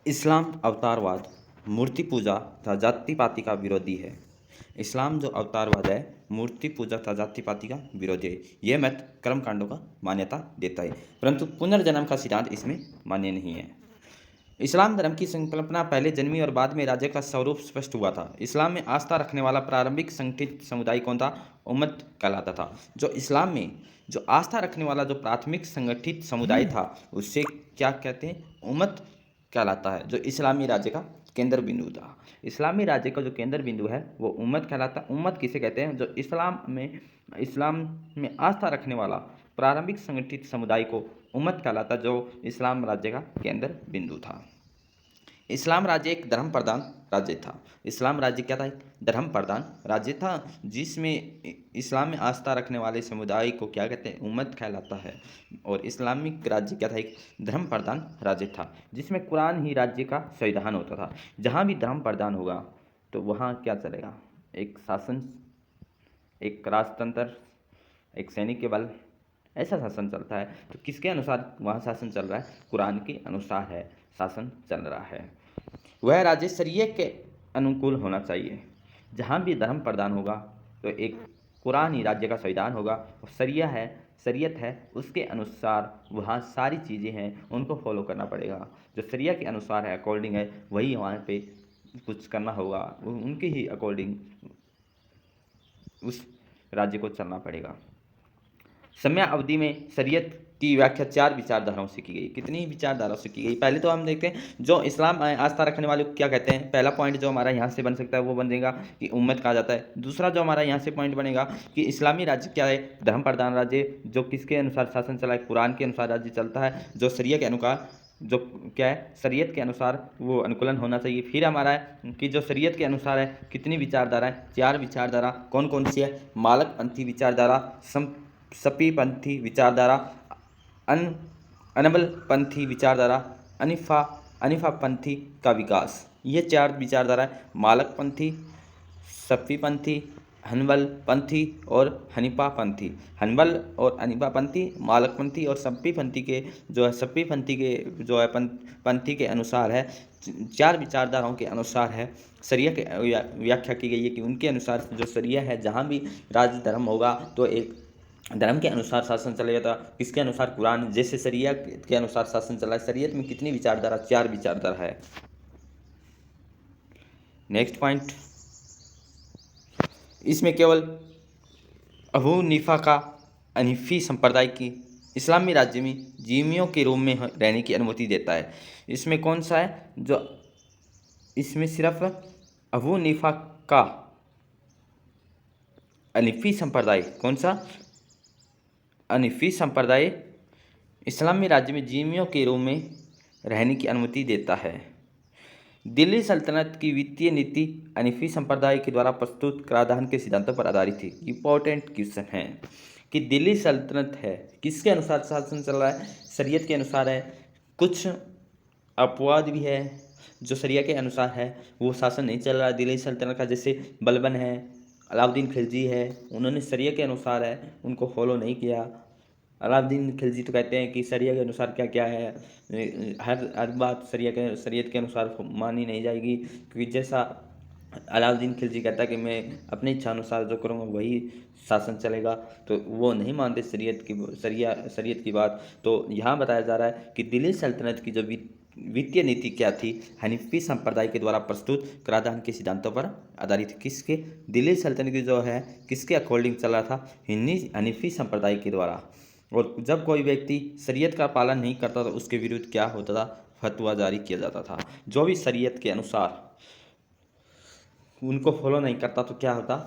इस्लाम अवतारवाद, मूर्ति पूजा तथा जाति पाति का विरोधी है। इस्लाम जो अवतारवाद है, मूर्ति पूजा तथा जाति पाति का विरोधी है। यह मत कर्मकांडों का मान्यता देता है, परंतु पुनर्जन्म का सिद्धांत इसमें मान्य नहीं है। इस्लाम धर्म की संकल्पना पहले जन्मी और बाद में राज्य का स्वरूप स्पष्ट हुआ था। इस्लाम में आस्था रखने वाला प्रारंभिक संगठित समुदाय कौन था? उम्मत कहलाता था। जो इस्लाम में जो आस्था रखने वाला जो प्राथमिक संगठित समुदाय था, उससे क्या कहते हैं? उम्मत कहलाता है, जो इस्लामी राज्य का केंद्र बिंदु था। इस्लामी राज्य का जो केंद्र बिंदु है वो उम्मत कहलाता है। उम्मत किसे कहते हैं? जो इस्लाम में आस्था रखने वाला प्रारंभिक संगठित समुदाय को उम्मत कहलाता, जो इस्लाम राज्य का केंद्र बिंदु था। इस्लाम राज्य एक धर्म प्रधान राज्य था। इस्लाम राज्य क्या था? एक धर्म प्रधान राज्य था, जिसमें इस्लाम में आस्था रखने वाले समुदाय को क्या कहते हैं? उम्मत कहलाता है। और इस्लामिक राज्य क्या था? एक धर्म प्रधान राज्य था, जिसमें कुरान ही राज्य का संविधान होता था। जहाँ भी धर्म प्रधान होगा तो वहाँ क्या चलेगा? एक शासन, एक राजतंत्र, एक सैनिक के बल, ऐसा शासन चलता है। तो किसके अनुसार वहाँ शासन चल रहा है? कुरान के अनुसार है शासन चल रहा है। वह राज्य शरीयत के अनुकूल होना चाहिए। जहाँ भी धर्म प्रधान होगा तो एक कुरान ही राज्य का संविधान होगा, और शरीयत है, उसके अनुसार वहाँ सारी चीज़ें हैं उनको फॉलो करना पड़ेगा। जो शरीयत के अनुसार है, अकॉर्डिंग है, वही वहाँ पे कुछ करना होगा, उनके ही अकॉर्डिंग उस राज्य को चलना पड़ेगा। समय अवधि में शरीयत की व्याख्या 4 विचारधाराओं से की गई। कितनी विचारधाराओं से की गई? पहले तो हम देखते हैं जो इस्लाम आस्था रखने वाले को क्या कहते हैं। पहला पॉइंट जो हमारा यहाँ से बन सकता है वो बनेगा कि उम्मत कहा जाता है। दूसरा जो हमारा यहाँ से पॉइंट बनेगा कि इस्लामी राज्य क्या है? धर्म प्रधान राज्य, जो किसके अनुसार शासन चला है? कुरान के अनुसार राज्य चलता है, जो शरीयत के अनुसार, जो क्या है? शरीयत के अनुसार वो अनुकूलन होना चाहिए। फिर हमारा है कि जो शरीयत के अनुसार है, कितनी विचारधारा है? 4 विचारधारा। कौन कौन सी है? मालकपंथी विचारधारा, सपीपंथी विचारधारा, अनबलपंथी विचारधारा, अनिफापंथी का विकास। ये 4 विचारधारा है। मालकपंथी, सफीपंथी, हनबलपंथी और हनीफापंथी। हनबल और हनीफापंथी, मालकपंथी और सफीपंथी के जो है, सफीपंथी के जो है पंथी के अनुसार है। 4 विचारधाराओं के अनुसार है शरिया की व्याख्या की गई है कि उनके अनुसार जो शरिया है, जहाँ भी राज्य धर्म होगा तो एक धर्म के अनुसार शासन चलेगा था। किसके अनुसार? कुरान जैसे शरिया के अनुसार शासन चला है। शरीयत में कितनी विचारधारा? 4 विचारधारा है। नेक्स्ट पॉइंट, इसमें केवल अबू हनीफा का हनीफी संप्रदाय की इस्लामी राज्य में जिम्मियों के रूप में रहने की अनुमति देता है। इसमें कौन सा है? जो इसमें सिर्फ अबू हनीफा का हनीफी संप्रदाय, कौन सा? हनीफी संप्रदाय इस्लामी राज्य में जिम्मियों के रूप में रहने की अनुमति देता है। दिल्ली सल्तनत की वित्तीय नीति हनीफी संप्रदाय के द्वारा प्रस्तुत कराधान के सिद्धांतों पर आधारित थी। इंपॉर्टेंट क्वेश्चन है कि दिल्ली सल्तनत है, किसके अनुसार शासन चल रहा है? शरीयत के अनुसार है। कुछ अपवाद भी है, जो शरिया के अनुसार है वो शासन नहीं चल रहा है दिल्ली सल्तनत का। जैसे बलबन है, अलाउद्दीन खिलजी है, उन्होंने शरिया के अनुसार है उनको फॉलो नहीं किया। अलाउद्दीन खिलजी तो कहते हैं कि शरिया के अनुसार क्या क्या है, हर बात शरीयत के अनुसार मानी नहीं जाएगी, क्योंकि जैसा अलाउद्दीन खिलजी कहता है कि मैं अपनी इच्छा अनुसार जो करूँगा वही शासन चलेगा, तो वो नहीं मानते शरीयत की बात। तो यहाँ बताया जा रहा है कि दिल्ली सल्तनत की जो वित्तीय नीति क्या थी? हनीफी संप्रदाय के द्वारा प्रस्तुत कराधान के सिद्धांतों पर आधारित। किसके? दिल्ली सल्तनत की जो है किसके अकॉर्डिंग चल रहा था? हनीफी संप्रदाय के द्वारा। और जब कोई व्यक्ति शरीयत का पालन नहीं करता तो उसके विरुद्ध क्या होता था? फतवा जारी किया जाता था। जो भी शरीयत के अनुसार उनको फॉलो नहीं करता तो क्या होता?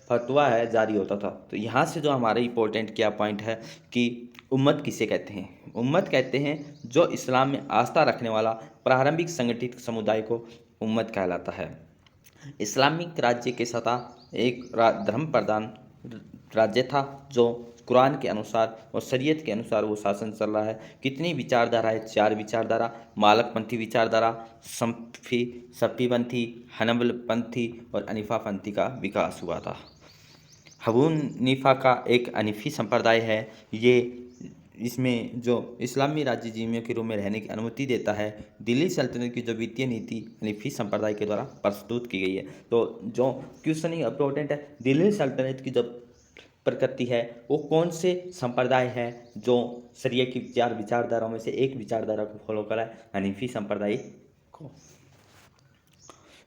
फतवा है जारी होता था। तो यहाँ से जो हमारा इंपॉर्टेंट क्या पॉइंट है कि उम्मत किसे कहते हैं? उम्मत कहते हैं जो इस्लाम में आस्था रखने वाला प्रारंभिक संगठित समुदाय को उम्मत कहलाता है। इस्लामिक राज्य के सतह एक धर्म प्रधान राज्य था, जो कुरान के अनुसार और शरीयत के अनुसार वो शासन चल रहा है। कितनी विचारधारा है? 4 विचारधारा। मालकपंथी विचारधारा, सफ़ीपंथी, हनबलपंथी और हनीफापंथी का विकास हुआ था। अबू हनीफा का एक हनीफी संप्रदाय है। ये इसमें जो इस्लामी राज्य जिम्मियों के रूप में रहने की अनुमति देता है, दिल्ली सल्तनत की जो वित्तीय नीति हनीफी संप्रदाय के द्वारा प्रस्तुत की गई है। तो जो क्वेश्चन इंपॉर्टेंट है, दिल्ली सल्तनत की जो प्रकृति है वो कौन से संप्रदाय है जो शरिया की विचारधाराओं में से एक विचारधारा को फॉलो करा है, हनीफी संप्रदाय को।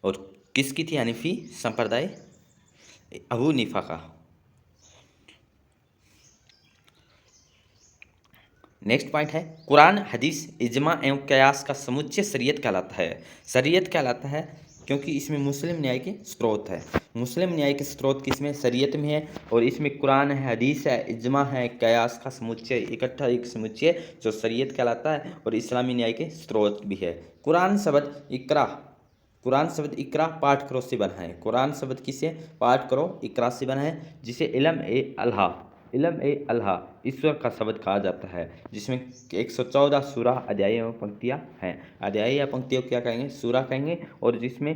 और किसकी थी हनीफी संप्रदाय? अबू हनीफा का। नेक्स्ट पॉइंट है, कुरान, हदीस, इजमा एवं कयास का समुच्चय शरीयत कहलाता है। शरीयत कहलाता है क्योंकि इसमें मुस्लिम न्याय के स्रोत है। मुस्लिम न्याय के स्रोत किसमें? शरीयत में है। और इसमें कुरान है, हदीस है, इजमा है, कयास का समुच्चय, इकट्ठा एक समुच्चय जो शरीयत कहलाता है और इस्लामी न्याय के स्रोत भी है। कुरान शब्द इकरा, कुरान शब्द इकरा पाठ करो से बना है। कुरान शब्द किसे? पाठ करो इकरा से बना है, जिसे इल्म ए अल्लाह ईश्वर का शब्द कहा जाता है, जिसमें 114 सूरा अध्याय एवं पंक्तियाँ हैं। अध्याय या पंक्तियों क्या कहेंगे? सूरा कहेंगे। और जिसमें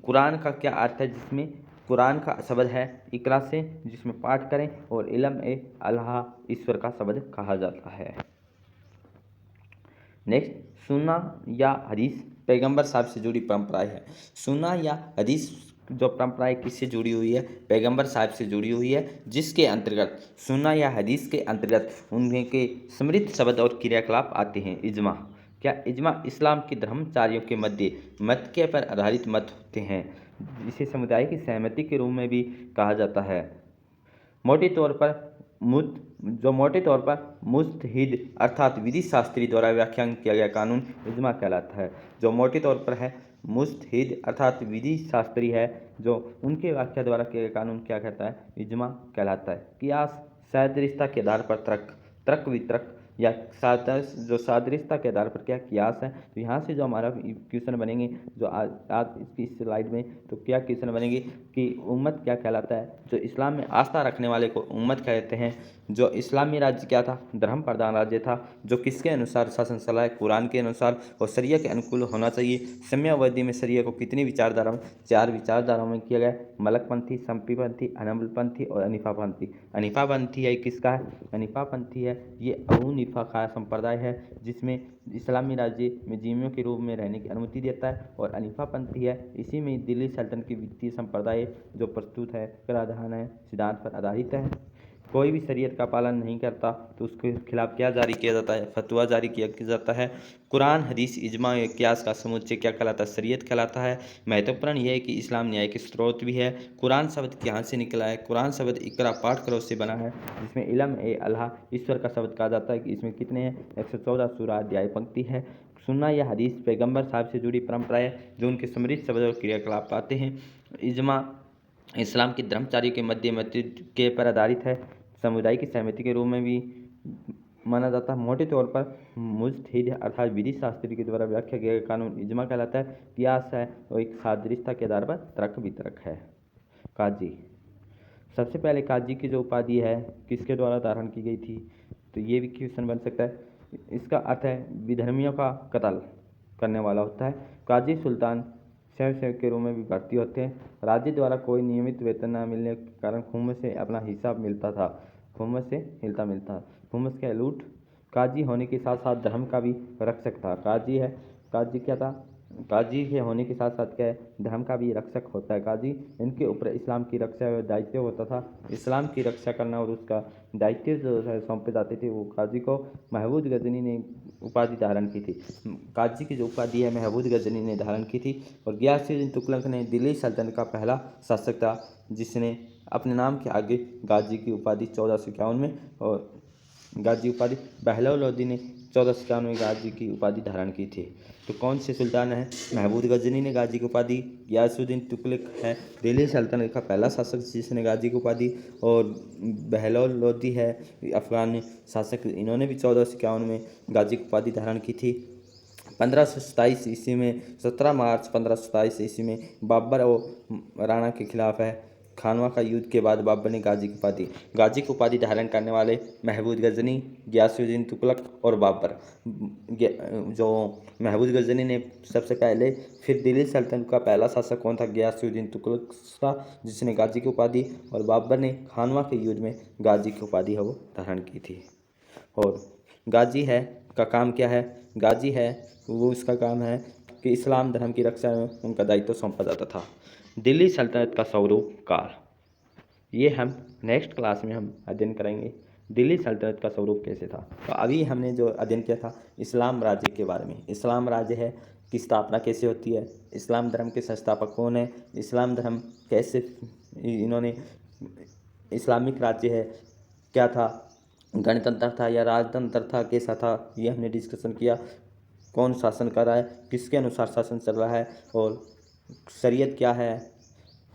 कुरान का क्या अर्थ है? जिसमें कुरान का शब्द है इकरा से, जिसमें पाठ करें, और इल्म ए अल्लाह ईश्वर का शब्द कहा जाता है। नेक्स्ट, सुन्ना या हदीस पैगंबर साहब से जुड़ी परंपराएं है। सुन्ना या हदीस जो परंपराएं किससे जुड़ी हुई है? पैगंबर साहब से जुड़ी हुई है, जिसके अंतर्गत सुन्ना या हदीस के अंतर्गत उनके समृद्ध शब्द और क्रियाकलाप आते हैं। इजमा क्या? इजमा इस्लाम के धर्मचारियों के मध्य मत के पर आधारित मत होते हैं, जिसे समुदाय की सहमति के रूप में भी कहा जाता है। मोटे तौर पर मुस्तहिद अर्थात विधि शास्त्री द्वारा व्याख्यान किया गया कानून इजमा कहलाता है। जो मोटे तौर पर है मुस्तहिद अर्थात विधि शास्त्री है, जो उनके व्याख्या द्वारा किया गया कानून क्या कहता है? इजमा कहलाता है। कियास सादृश्यता के आधार पर तर्क वितर्क या जो सादृश्यता के आधार पर क्या कियास है। तो यहाँ से जो हमारा क्वेश्चन बनेंगे जो आज इसकी स्लाइड में, तो क्या क्वेश्चन बनेंगे कि उम्मत क्या कहलाता है? जो इस्लाम में आस्था रखने वाले को उम्मत कहते हैं। जो इस्लामी राज्य क्या था? धर्म प्रधान राज्य था, जो किसके अनुसार शासन चला है? कुरान के अनुसार, और शरिया के अनुकूल होना चाहिए। समयावधि में शरिया को कितनी विचारधारा में? 4 विचारधाराओं में किया गया, मलकपंथी, संपीपंथी, हनबलपंथी और हनीफापंथी। हनीफापंथी है किसका है? हनीफापंथी है ये अबू हनीफा का संप्रदाय है, जिसमें इस्लामी राज्य में जिम्मियों के रूप में रहने की अनुमति देता है। और हनीफापंथी है, इसी में दिल्ली सल्तनत की वित्तीय संप्रदाय जो प्रस्तुत है, कराधान है, सिद्धांत पर आधारित है। कोई भी शरीयत का पालन नहीं करता तो उसके खिलाफ क्या जारी किया जाता है? फतवा जारी किया जाता है। कुरान, हदीस, इजमा या कियास का समुच्चय क्या कहलाता है? शरीयत कहलाता है। महत्वपूर्ण यह है कि इस्लाम न्याय के स्रोत भी है। कुरान शब्द कहाँ से निकला है? कुरान शब्द इकरा पाठ करो से बना है, जिसमें इल्म ए अल्लाह ईश्वर का शब्द कहा जाता है। कि इसमें कितने हैं? 114 सूरा अध्याय पंक्ति है। सुन्ना या हदीस पैगंबर साहब से जुड़ी परंपराएं जो उनके समृद्ध शब्द और क्रियाकलाप पाते हैं। इजमा इस्लाम के धर्मचारियों के मध्य मत के पर आधारित है, समुदाय की सहमति के रूप में भी माना जाता है। मोटे तौर पर मुजतहिद अर्थात विधि शास्त्री के द्वारा व्याख्या किया गया कानून इजमा कहलाता है। कियास है और एक सादृश्यता के आधार पर तर्क वितर्क है। काजी, सबसे पहले काजी की जो उपाधि है किसके द्वारा धारण की गई थी? तो ये भी क्वेश्चन बन सकता है। इसका अर्थ है विधर्मियों का कत्ल करने वाला होता है। काजी सुल्तान स्वयंसेवक के रूप में भी भर्ती होते हैं। राज्य द्वारा कोई नियमित वेतन न मिलने के कारण खुम्स से अपना हिसाब मिलता था। खुम्स से हिलता मिलता, खुम्स का लूट। काजी होने के साथ साथ धर्म का भी रक्षक था। काजी है, काजी क्या था? काजी के होने के साथ साथ क्या है? धर्म का भी रक्षक होता है काजी। इनके ऊपर इस्लाम की रक्षा व दायित्व होता था। इस्लाम की रक्षा करना और उसका दायित्व जो है सौंपे जाते थे, वो काजी को महमूद गजनी ने उपाधि धारण की थी। काजी की जो उपाधि है महमूद गजनी ने धारण की थी। और गियासुद्दीन तुगलक ने दिल्ली सल्तनत का पहला शासक था, जिसने अपने नाम के आगे गाजी की उपाधि 1451 में, और गाजी उपाधि बहलौल लोदी ने 1451 में गाजी की उपाधि धारण की थी। तो कौन से सुल्तान है? महमूद गजनी ने गाजी की उपाधि, गियासुद्दीन तुगलक है दिल्ली सल्तनत का पहला शासक जिसने गाजी की उपाधि, और बहलौल लोदी है अफगान शासक, इन्होंने भी 1451 में गाजी की उपाधि धारण की थी। 1527 ईस्वी में 17 मार्च 1527 ईस्वी में बाबर और राणा के खिलाफ है खानवा का युद्ध के बाद बाबर ने गाजी की उपाधि धारण करने वाले महमूद गजनी, गियासुद्दीन तुगलक और बाबर। जो महमूद गजनी ने सबसे पहले, फिर दिल्ली सल्तनत का पहला शासक कौन था? गियासुद्दीन तुगलक था, जिसने गाजी की उपाधि, और बाबर ने खानवा के युद्ध में गाजी की उपाधि है वो धारण की थी। और गाजी है का काम क्या है? गाजी है वो उसका काम है कि इस्लाम धर्म की रक्षा में उनका दायित्व सौंपा जाता था। दिल्ली सल्तनत का स्वरूप काल, ये हम नेक्स्ट क्लास में हम अध्ययन करेंगे दिल्ली सल्तनत का स्वरूप कैसे था। तो अभी हमने जो अध्ययन किया था इस्लाम राज्य के बारे में। इस्लाम राज्य है की स्थापना कैसे होती है, इस्लाम धर्म के संस्थापक कौन है, इस्लाम धर्म कैसे इन्होंने, इस्लामिक राज्य है क्या था, गणतंत्र था या राजतंत्र था, कैसा था, ये हमने डिस्कशन किया। कौन शासन कर रहा है, किसके अनुसार शासन चल रहा है, और शरीयत क्या है,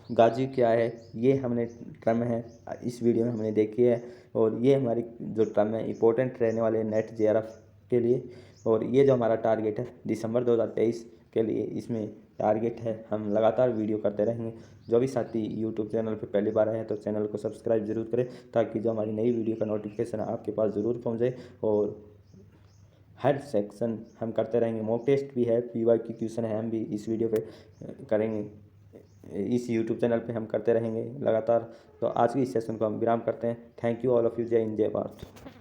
गाजी क्या है, ये हमने टर्म है इस वीडियो में हमने देखी है। और ये हमारी जो टर्म है इंपॉर्टेंट रहने वाले नेट जेआरएफ के लिए। और ये जो हमारा टारगेट है दिसंबर 2023 के लिए, इसमें टारगेट है हम लगातार वीडियो करते रहेंगे। जो भी साथी यूट्यूब चैनल पे पहली बार आए हैं तो चैनल को सब्सक्राइब जरूर करें, ताकि जो हमारी नई वीडियो का नोटिफिकेशन आपके पास ज़रूर पहुँचे। और हर सेक्शन हम करते रहेंगे, मॉक टेस्ट भी है, पीवाई की क्वेश्चन है, हम भी इस वीडियो पे करेंगे, इस यूट्यूब चैनल पे हम करते रहेंगे लगातार। तो आज की इस सेशन को हम विराम करते हैं। Thank you all of you. जय हिंद, जय भारत।